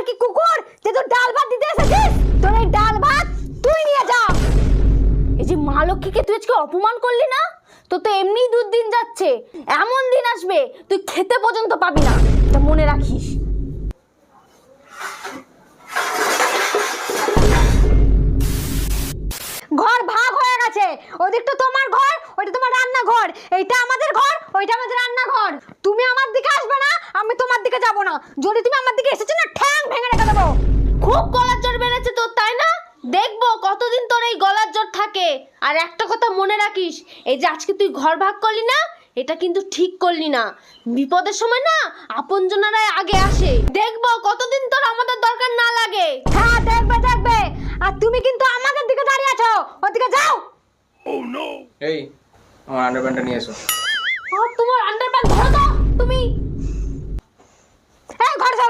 আর কি কুকুর যে তোর ডাল ভাত দিতে এসেছিস? তোর এই ডাল ভাত তুই নিয়ে যা। এই যে মা লক্ষ্মীকে তুই আজকে অপমান করলি না, তো তো এমনি দুদিন যাচ্ছে, এমন দিন আসবে তুই খেতে পর্যন্ত পাবি না, এটা মনে রাখিস। ঘর ভাগ হয়ে গেছে, ওদিকটা তোমার ঘর, ওইটা তোমার রান্নাঘর, এইটা আমাদের ঘর, ওইটা আমাদের রান্নাঘর। তুমি আমার দিকে আসবে না, আমি তোমার দিকে যাব না। যদি তুমি আমার দিকে এসেছো না, ঠ্যাং ভেঙে রেখে দেবো। খুব গলার জোর বেড়েছে তোর, তাই না? দেখবো কতদিন তোর এই গলার জোর থাকে। আর একটা কথা মনে রাখিস, এই যে আজকে তুই ঘর ভাগ করলি না, এটা কিন্তু ঠিক করলি না। বিপদের সময় না আপনজনেরাই আগে আসে। দেখবো কতদিন তোর আমাদের দরকার না লাগে। হ্যাঁ দেখবে দেখবে। আর তুমি কিন্তু আমাদের দিকে দাঁড়িয়ে আছো, ওদিকে যাও। এই আমার আন্ডারপ্যান্টটা নিয়ে এসো। আর তোমার আন্ডারপ্যান্ট ধরো তো তুমি। এই ঘর চলো।